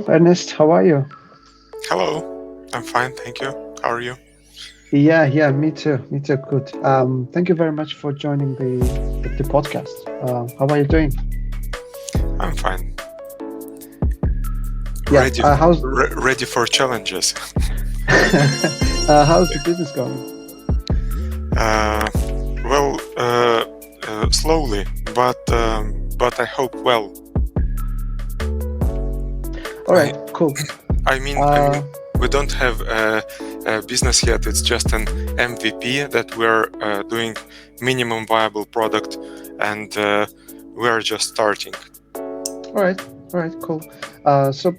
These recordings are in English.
Ernest, how are you? Hello, I'm fine, thank you. How are you? Yeah, me too. Me too. Good. Thank you very much for joining the podcast. How are you doing? I'm fine. Yeah. Ready, How's ready for challenges. how's the business going? Uh, slowly, but I hope well. All I right. Cool. I mean I Uh, mean we don't have a business yet. It's just an MVP that we're doing minimum viable product, and we are just starting. all right. All right. Cool. So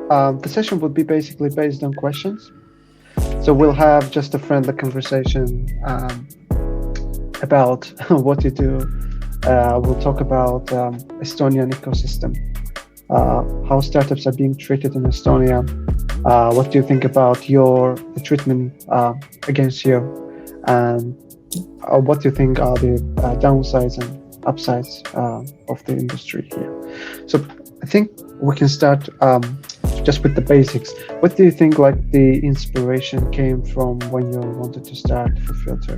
the session would be basically based on questions. So we'll have just a friendly conversation about what you do. We'll talk about Estonian ecosystem, how startups are being treated in Estonia. What do you think about the treatment against you, and what do you think are the downsides and upsides of the industry here? So I think we can start just with the basics. What do you think like the inspiration came from when you wanted to start for Filter?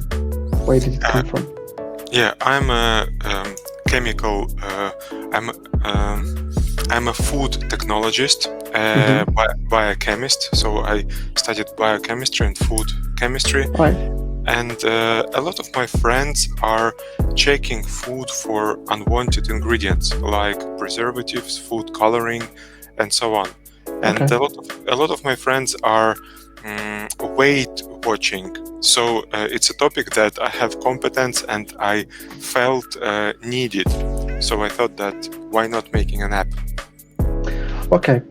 Where did it Uh, come from? yeah, I'm a chemical. I'm um, I'm a food technologist, Mm-hmm. biochemist. So I studied biochemistry and food chemistry, All right. and a lot of my friends are checking food for unwanted ingredients like preservatives, food coloring, and so on. And Okay. a lot of my friends are weight watching. So it's a topic that I have competence and I felt needed. So I thought that why not making an app? Okay.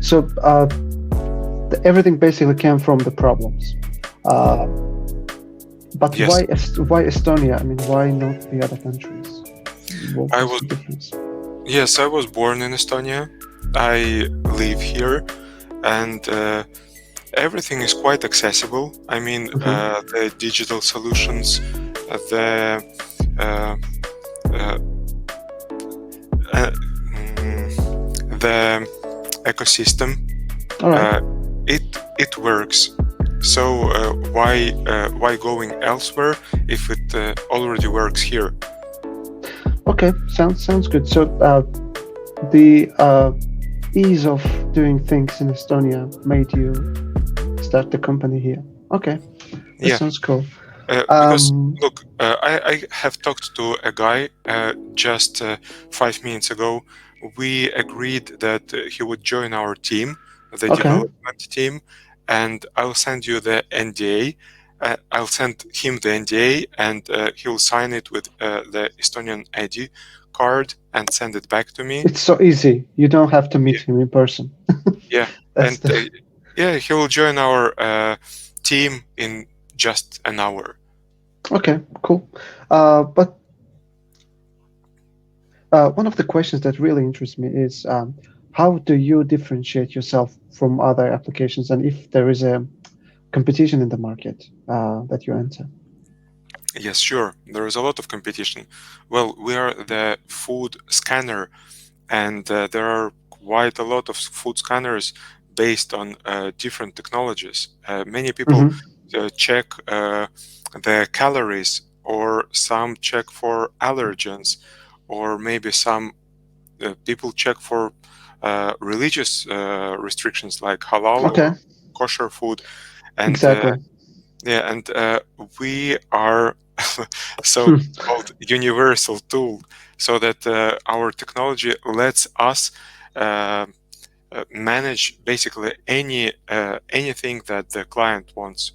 So everything basically came from the problems. Uh, but Yes, why Estonia? I mean, why not the other countries? I What's was. the difference? Yes, I was born in Estonia. I live here, and everything is quite accessible. I mean, Hmm. the digital solutions, the uh, uh, uh, the ecosystem, All right. uh, it works. So why going elsewhere if it already works here? Okay. Sounds good. So the ease of doing things in Estonia made you start the company here. Okay, that Yeah, sounds cool. because Um, look, I have talked to a guy just 5 minutes ago. We agreed that he would join our team, the okay. development team, and I'll send you the NDA. I'll send him the NDA, and he'll sign it with the Estonian ID card and send it back to me. It's so easy. You don't have to Yeah, meet him in person. yeah, That's and the yeah, he will join our team in just an hour. okay. Cool. But one of the questions that really interests me is how do you differentiate yourself from other applications, and if there is a competition in the market that you enter? Yes, sure. There is a lot of competition. Well, we are the food scanner, and there are quite a lot of food scanners based on different technologies. Many people Hmm. check the calories, or some check for allergens, or maybe some people check for religious restrictions like halal Okay, or kosher food. And exactly. yeah, and we are so-called universal tool, so that our technology lets us uh, manage basically anything that the client wants.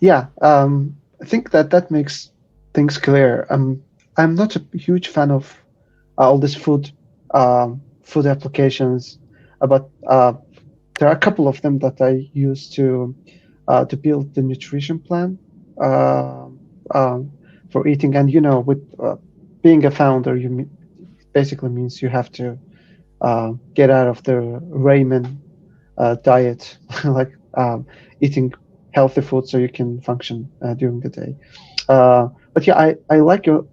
Yeah, I think that that makes things clear. I'm not a huge fan of all these food applications, but there are a couple of them that I use to build the nutrition plan uh, um, for eating. And with being a founder, basically means you have to get out of the ramen diet, like eating healthy food so you can function during the day. But yeah, I like the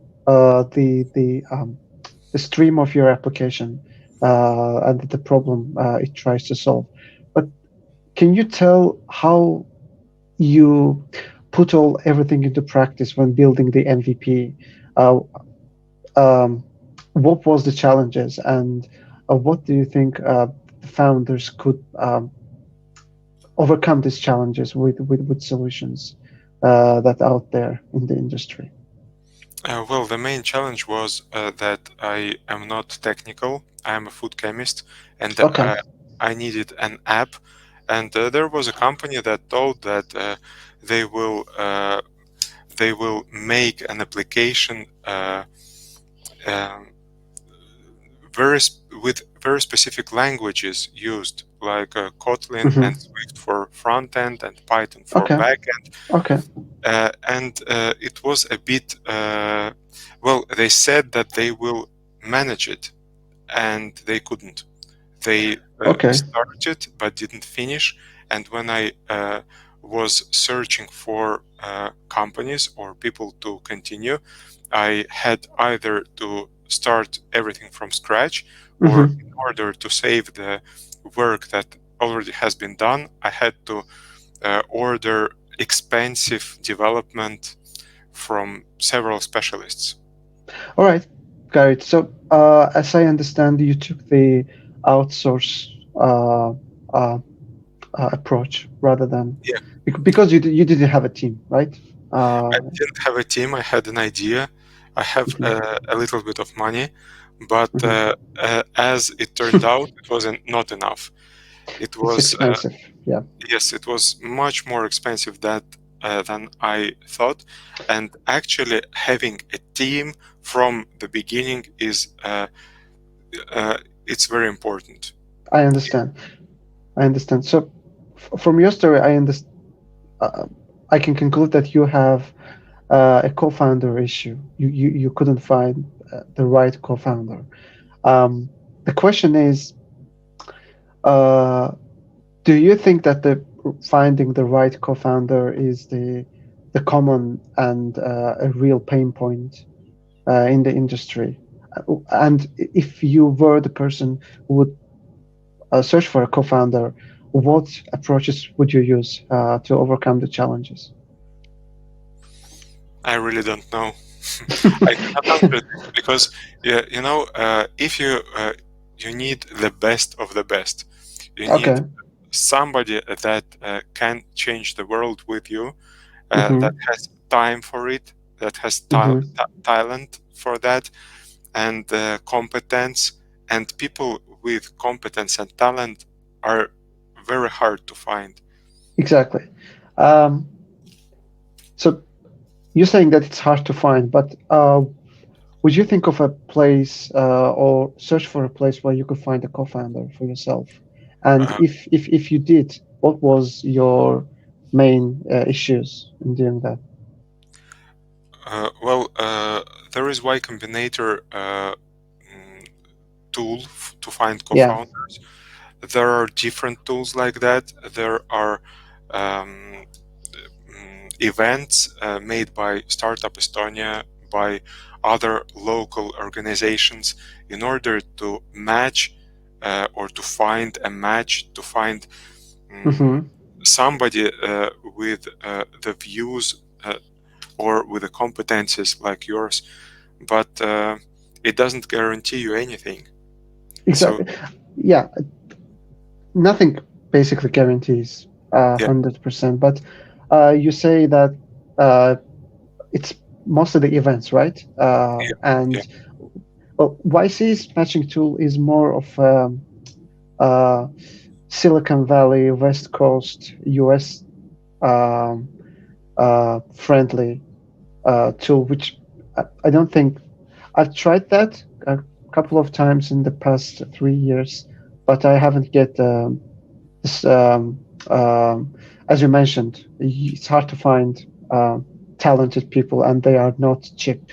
stream of your application. and the problem it tries to solve. But can you tell how you put all everything into practice when building the MVP? Uh, um, what was the challenges, and what do you think the founders could overcome these challenges with solutions that out there in the industry? Well, the main challenge was that I am not technical. I am a food chemist, and Okay. I needed an app. And there was a company that told that they will uh, they will make an application um, with very specific languages used, like Kotlin and Hmm. Swift for front end and Python for Okay. back end. Okay. And it was a bit well, they said that they will manage it, and they couldn't. They Okay. started but didn't finish. And when I was searching for companies or people to continue, I had either to start everything from scratch, or Hmm. in order to save the work that already has been done, I had to order expensive development from several specialists. All right. Got it. So, as I understand, you took the outsource uh, uh, approach rather than Yeah, because you didn't have a team, right? I didn't have a team. I had an idea. I have Mhm, a little bit of money, but mhm. as it turned out, it wasn't not enough. It It's was expensive. Yeah. yes, it was much more expensive than I thought, and actually having a team from the beginning is uh, it's very important. I understand. I understand. So, from your story, uh, I can conclude that you have a co-founder issue. You couldn't find the right co-founder. The question is, uh, do you think that the finding the right co-founder is the common and a real pain point in the industry? And if you were the person who would search for a co-founder, what approaches would you use to overcome the challenges? I really don't know. I cannot answer this because yeah, if you need the best of the best, you need Okay. somebody that can change the world with you, that Mm-hmm. has time for it, that has Mm-hmm. talent for that, and competence. And people with competence and talent are very hard to find. Exactly. Um, so you're saying that it's hard to find, but would you think of a place or search for a place where you could find a co-founder for yourself? And Uh, if you did, what was your main issues in doing that? well, there is Y Combinator tool to find Yeah. co-founders. There are different tools like that. There are um, events made by Startup Estonia, by other local organizations, in order to match or to find a match, to find um, Mm-hmm. somebody with the views or with the competencies like yours. But it doesn't guarantee you anything. So, Exactly. Yeah. Nothing basically guarantees yeah, 100%, but you say that uh, it's most of the events, right? yeah, yeah, And well, YC's matching tool is more of uh, Silicon Valley, West Coast, US um, friendly tool, which I don't think I've tried that a couple of times in the past 3 years, but I haven't get this. As you mentioned, it's hard to find talented people, and they are not cheap,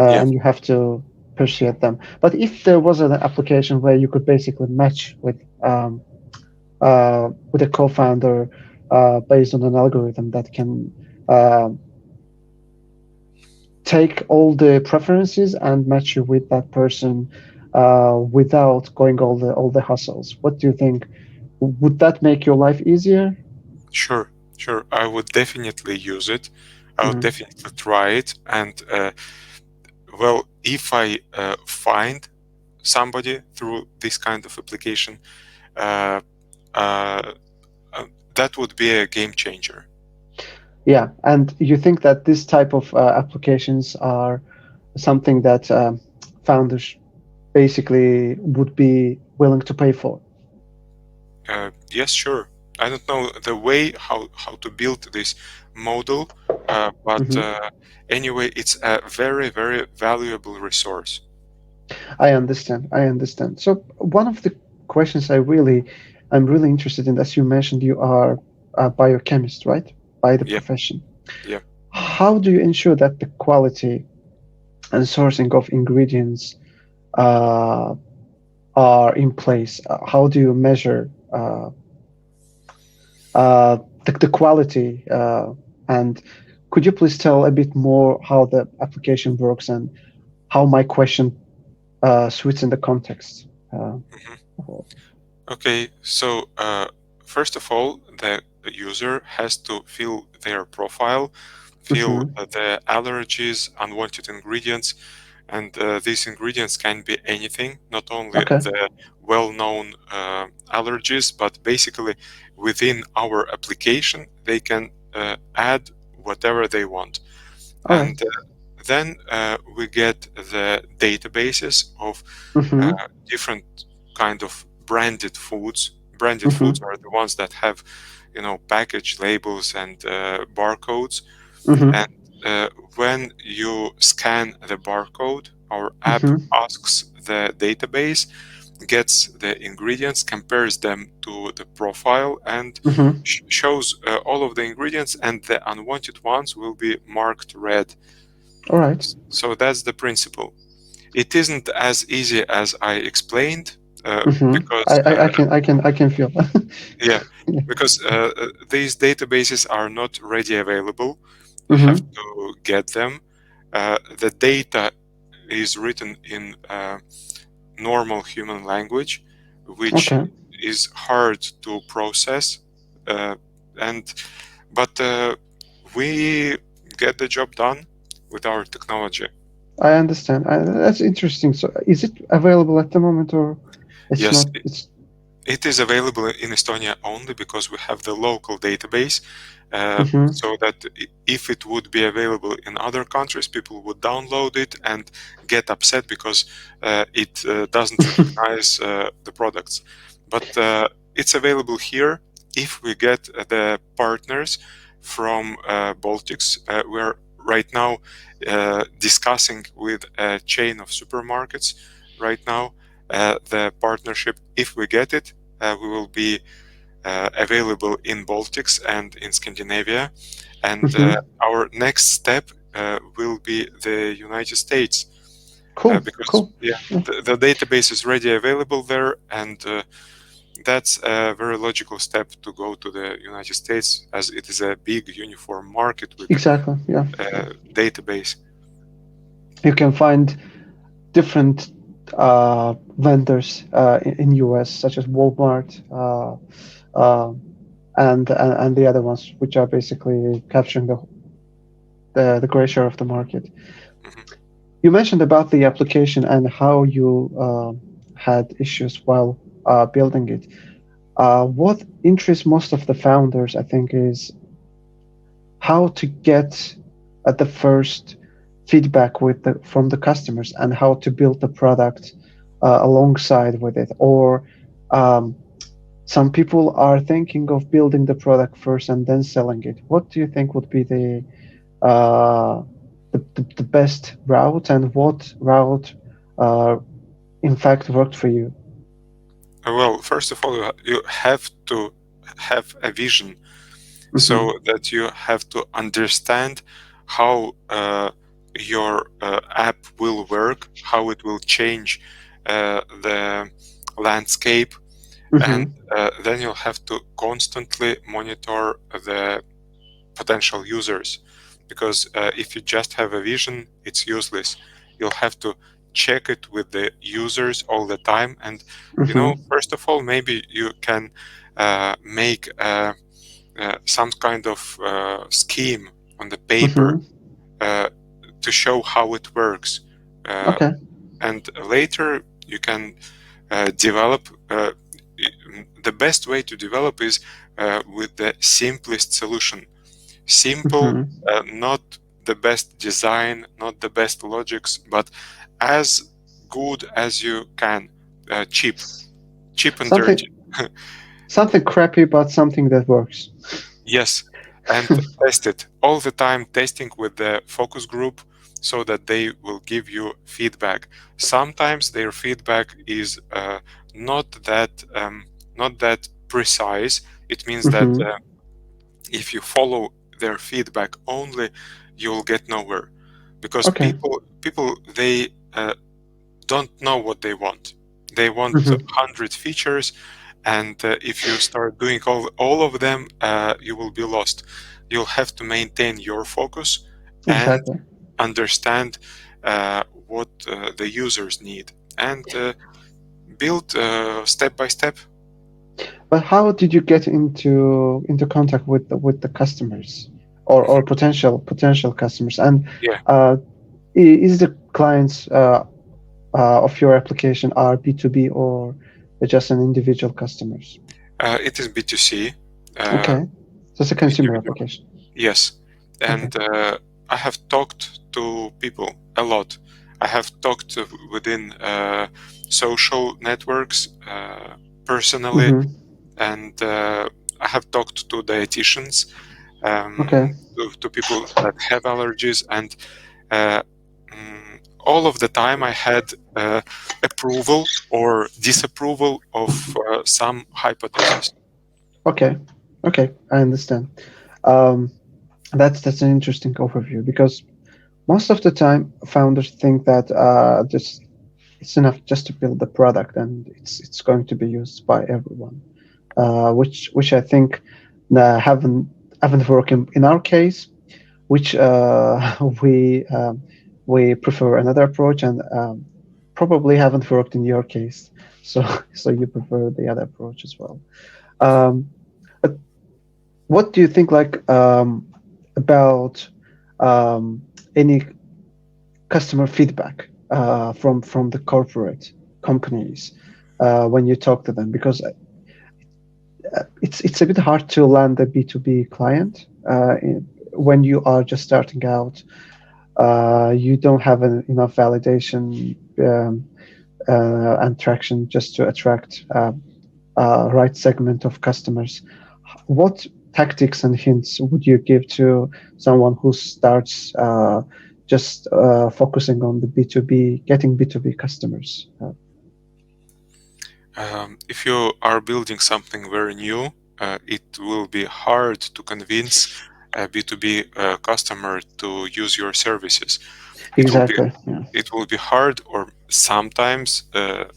yeah. and you have to persuade them. But if there was an application where you could basically match with a co-founder based on an algorithm that can um take all the preferences and match you with that person. without going all the hassles. What do you think? Would that make your life easier? Sure, sure. I would definitely use it. I would Hmm. definitely try it. And well, if I find somebody through this kind of application, uh, uh, uh, that would be a game changer. Yeah, and you think that this type of applications are something that founders basically would be willing to pay for? Yes, sure. I don't know the way how to build this model, but Hmm. anyway, it's a very, very valuable resource. I understand. I understand. So one of the questions I'm really interested in, as you mentioned, you are a biochemist, right? By the Yeah, profession. yeah. How do you ensure that the quality and sourcing of ingredients uh, are in place? How do you measure uh, the quality? And could you please tell a bit more how the application works and how my question suits in the context? Mhm. Okay, so first of all, the user has to fill their profile, fill Hmm. the allergies, unwanted ingredients, and these ingredients can be anything, not only Okay. the well-known allergies, but basically within our application, they can add whatever they want. All right. And then we get the databases of uh, Mm-hmm. different kind of branded foods. Branded Mm-hmm. foods are the ones that have, package labels and barcodes. Mm-hmm. And uh, when you scan the barcode, our app Mm-hmm. asks the database, gets the ingredients, compares them to the profile, and Mm-hmm. shows all of the ingredients, and the unwanted ones will be marked red. All right. So that's the principle. It isn't as easy as I explained, Mm-hmm. I, because I, I can I can I can feel. yeah, Yeah. because these databases are not ready available. You have Mm-hmm. to get them. The data is written in normal human language, which Okay. is hard to process, uh, and but we get the job done with our technology. I understand. That's interesting. So, is it available at the moment, or it's Yes, not? It's. it is available in Estonia only because we have the local database, Mm-hmm. so that if it would be available in other countries, people would download it and get upset because it doesn't recognize the products. But it's available here if we get the partners from Baltics. We're right now discussing with a chain of supermarkets right now the partnership. If we get it, we will be available in Baltics and in Scandinavia. And Mm-hmm. our next step will be the United States, Cool. because Cool. yeah, Yeah. the database is already available there, and that's a very logical step to go to the United States, as it is a big uniform market with Exactly. Yeah. Yeah. database. You can find different vendors in US, such as Walmart, uh, and the other ones, which are basically capturing the gray share of the market. Mhm. You mentioned about the application and how you had issues while building it. What interests most of the founders, I think, is how to get at the first feedback from the customers and how to build the product alongside with it. Or um, some people are thinking of building the product first and then selling it. What do you think would be uh, the best route, and what route uh, in fact worked for you? Well, first of all, you have to have a vision, Hmm. so that you have to understand how your app will work, how it will change the landscape, and Hmm. then you'll have to constantly monitor the potential users, because if you just have a vision, it's useless. You'll have to check it with the users all the time. And Mm-hmm. first of all, maybe you can make some kind of scheme on the paper Mm-hmm. uh, to show how it works. Uh, Okay. and later you can develop. The best way to develop is with the simplest solution. Simple, Mm-hmm. not the best design, not the best logics, but as good as you can. Cheap, cheap and dirty. Something something crappy, but something that works. Yes, and test it all the time, testing with the focus group so that they will give you feedback. Sometimes their feedback is not that not that precise. It means that Mm-hmm. if you follow their feedback only, you'll get nowhere, because Okay. people they don't know what they want. They want Mm-hmm. 100 features, and if you start doing all of them, you will be lost. You'll have to maintain your focus and Exactly. understand what the users need, and build step by step. But how did you get into contact with the customers or Mhm. potential customers? And Yeah, uh, is the clients of your application are B2B or just an individual customers? it is B2C, uh, Okay, so it's a consumer individual. application. Yes, Okay. and I have talked to people a lot. I have talked within social networks personally, Mm-hmm. and I have talked to dietitians, Okay. to people that have allergies, and uh, all of the time I had approval or disapproval of some hypotheses. Okay. Okay. I understand. Um, that's an interesting overview because most of the time founders think that just it's enough just to build the product and it's going to be used by everyone, which I think haven't worked in our case, which we prefer another approach and probably haven't worked in your case. So so you prefer the other approach as well. Um, but what do you think about um, any customer feedback from the corporate companies when you talk to them? Because it's a bit hard to land a B2B client when you are just starting out. You don't have enough validation and traction just to attract right segment of customers. What tactics and hints would you give to someone who starts just focusing on the B2B, getting B2B customers? If you are building something very new, it will be hard to convince a B2B customer to use your services. It will be Exactly. Yeah. it will be hard, or sometimes,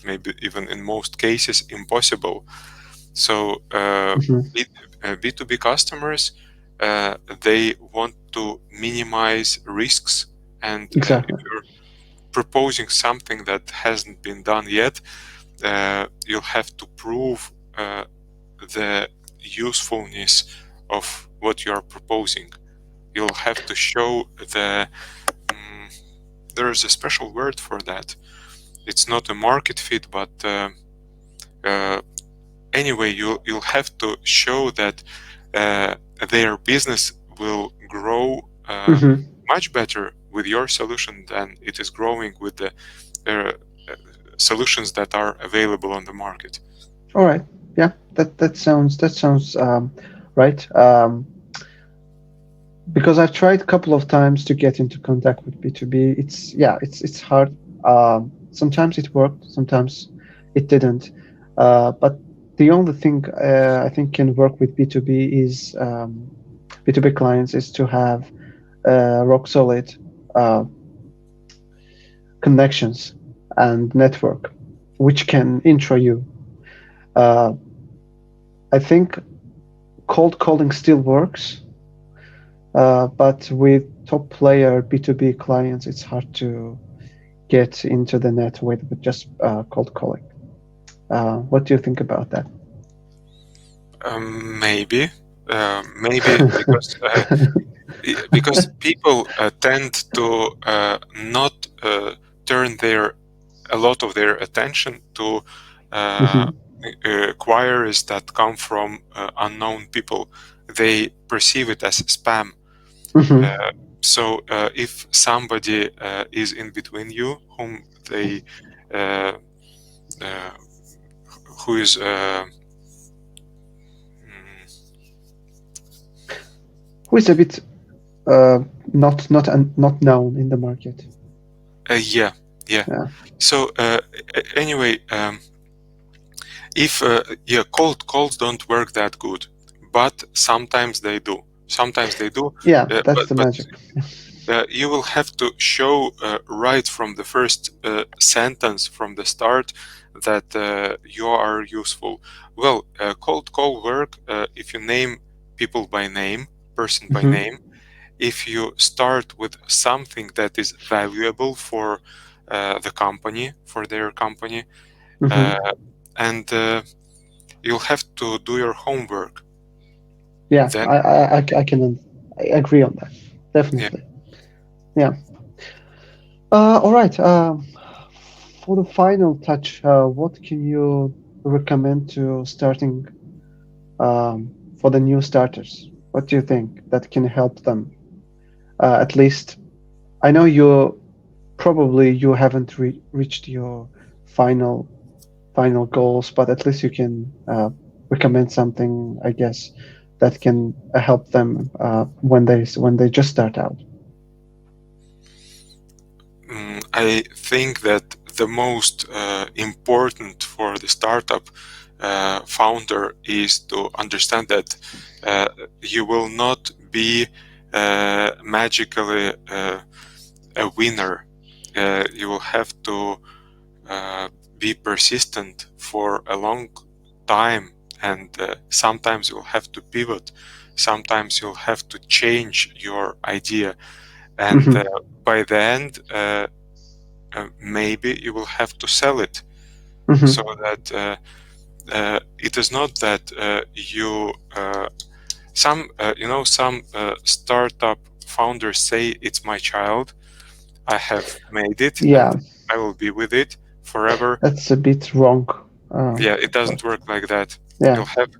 maybe even in most cases, impossible. So Hmm. B2B customers, they want to minimize risks, and if Exactly. you're proposing something that hasn't been done yet, you'll have to prove the usefulness of what you are proposing. You'll have to show mm, there's a special word for that. It's not a market fit, but uh, anyway, you'll have to show that uh, their business will grow Hmm. much better with your solution than it is growing with the uh, solutions that are available on the market. All right. Yeah, that sounds right. Because I've tried a couple of times to get into contact with B2B. It's hard. Sometimes it worked, sometimes it didn't. But the only thing I think can work with B2B is B2B clients is to have rock solid uh, connections and network, which can intro you. Uh, I think cold calling still works, but with top player B2B clients, it's hard to get into the net with just cold calling. What do you think about that? Maybe, maybe because people tend to not turn their a lot of their attention to uh, Hmm. queries that come from unknown people. They perceive it as spam. Hmm. Uh, so if somebody is in between you, whom they uh, uh, who is Who is a bit uh, not known in the market? yeah, yeah. Yeah. So anyway, if yeah, cold calls don't work that good, but sometimes they do. Sometimes they do, Yeah, that's but the magic. you will have to show right from the first sentence from the start that you are useful. Well, cold call work if you name people by name, person by Hmm. name. If you start with something that is valuable for the company, for their company, uh, Hmm. and you'll have to do your homework. Yeah, Then, I can I agree on that. yeah. Definitely. Yeah. All right. For the final touch, what can you recommend to starting for the new starters? What do you think that can help them? At least I know probably you haven't reached your final final goals, but at least you can recommend something, I guess, that can help them when they just start out. I think that the most important for the startup founder is to understand that uh, you will not be magically a winner. You will have to uh, be persistent for a long time, and sometimes you'll have to pivot. Sometimes you'll have to change your idea, and Hmm. by the end, maybe you will have to sell it, so Hmm. that it is not that you some some startup founders say it's my child, I have made it and Yeah, I will be with it forever. that's a bit wrong. Yeah, it But doesn't work like that. yeah, You'll have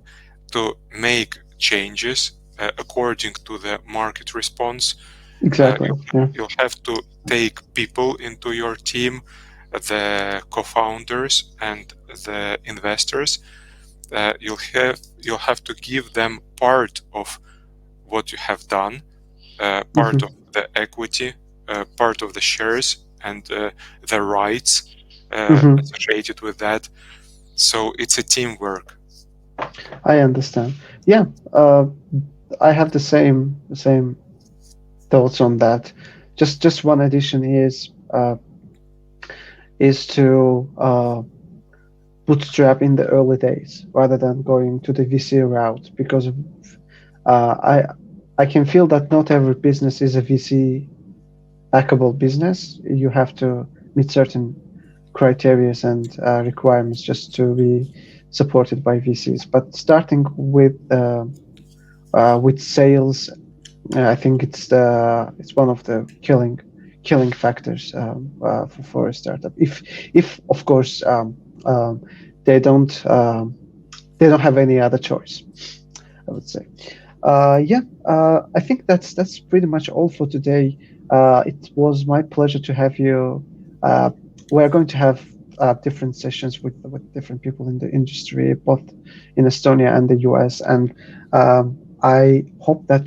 to make changes according to the market response. uh, exactly. you'll, Yeah. you'll have to take people into your team, the co-founders and the investors. You'll have to give them part of what you have done, part of Hmm. the equity, part of the shares, and the rights Hmm. associated with that. So it's a teamwork. I understand. Yeah, I have the same thoughts on that. Just one addition is to bootstrap in the early days rather than going to the VC route because uh, I I can feel that not every business is a VC backable business. You have to meet certain criteria and requirements just to be supported by VCs. But starting with sales, I think it's one of the killing factors for a startup. If of course they they don't have any other choice, I would say. Yeah, I think that's pretty much all for today. It was my pleasure to have you. Uh, we're going to have different sessions with different people in the industry, both in Estonia and the US, and I hope that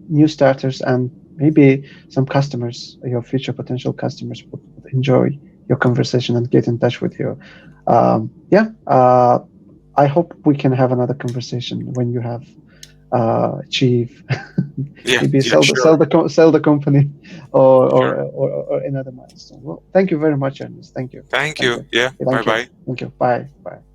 new starters and maybe some customers, your future potential customers, would enjoy your conversation and get in touch with you. Yeah, I hope we can have another conversation when you have achieve Yeah, maybe yeah, sure. sell the company Sure. or another milestone. Well, thank you very much, Ernest. Thank Thank you. you, Yeah, bye thank you, bye. thank you. Bye, bye.